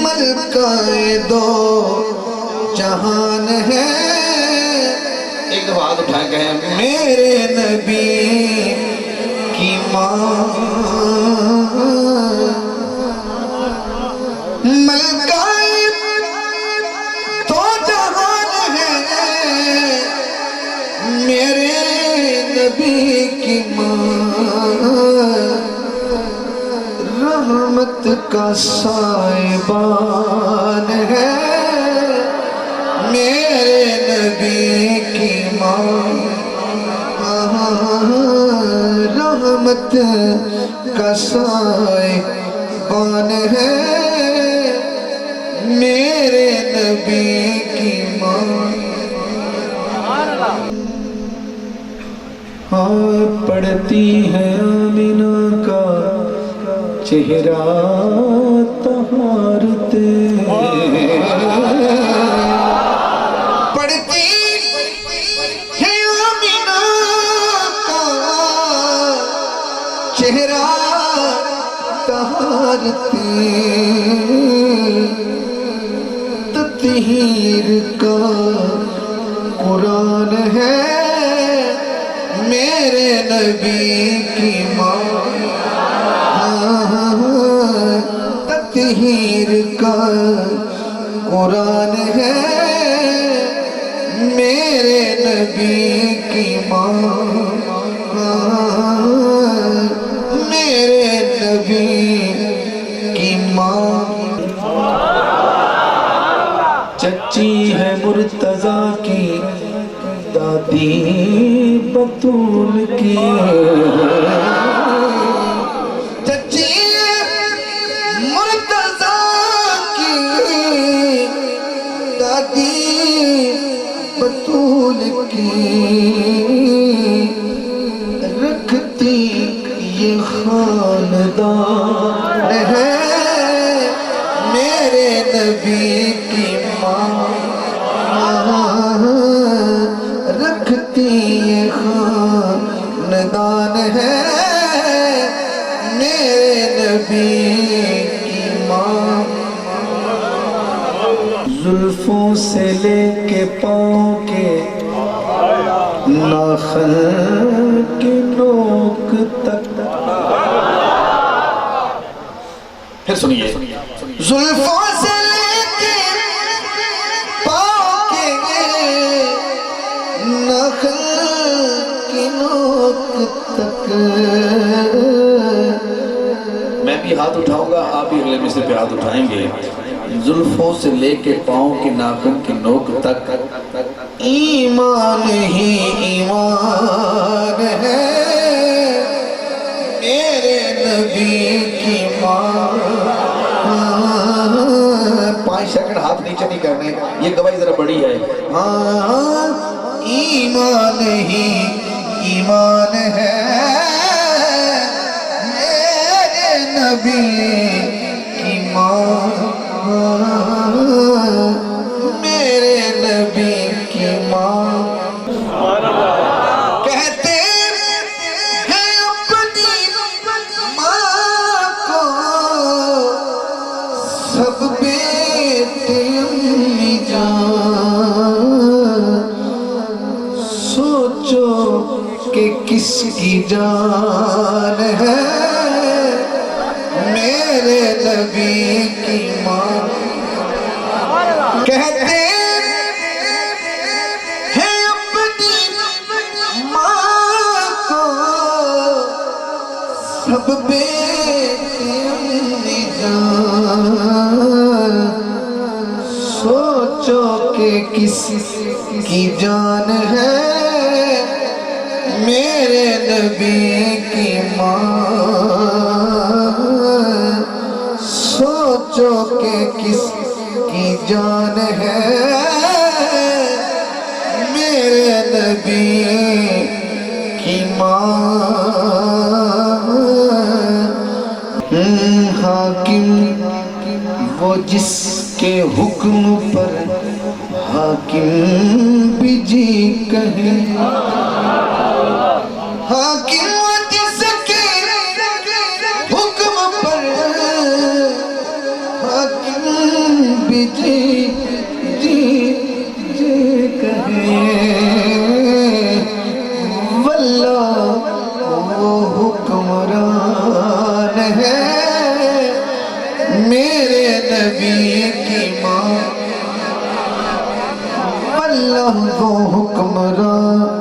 ملکہ دو جہان ہے. ایک دفعہ ہاتھ اٹھائیں کہیں میرے نبی کی ماں ملکہ دو جہان ہے میرے نبی کی ماں رحمت کا سائبان ہے میرے نبی کی ماں رحمت کا سائبان ہے میرے نبی کی ماں. ہاں پڑھتی ہے آمینہ کا چہرہ طہارتے پڑھتی ہے آمینہ کا چہرہ طہارتے تطہیر کا قرآن ہے میرے نبی کی ماں تطہیر کا قرآن ہے میرے نبی کی ماں میرے نبی کی ماں. چچی ہے مرتضیٰ کی دادی بطول کی چچی مرتضیٰ کی دادی بطول کی رکھتی یہ خاندان ہے میرے نبی کی ماں رکھتی یہ خاندان ہے میرے نبی کی ماں. زلفوں سے لے کے پاؤں کے ناخن کے نوک تک. پھر سنیے زلفوں سے لے کے پاؤں کے ناخن کی نوک تک. میں بھی ہاتھ اٹھاؤں گا آپ بھی اگلے مصرے پہ ہاتھ اٹھائیں گے. زلفوں سے لے کے پاؤں کے ناخن کی نوک تک ایمان ہی ایمان ہے میرے نبی کی ماں. 5 سیکنڈ ہاتھ نیچے نہیں کرنے یہ گواہی ذرا بڑی ہے. ایمان ہی ایمان ہے میرے نبی کی ماں میرے نبی کی ماں. کہتے ہیں اپنی ماں کو سب بیٹے امی جان سوچو کہ کس کی جان ہے میرے نبی کی ماں. کہتے ہیں اپنی ماں کو سب بیٹے امی جان سوچو کہ کس کی جان ہے میرے نبی کی ماں سوچو کہ کس کی جان ہے میرے نبی کی ماں. حاکم وہ جس کے حکم پر حاکم بھی جی کہے حاکم وہ جس کے حکم پر واللہ وہ حکمران ہے میرے نبی کی ماں واللہ وہ حکمران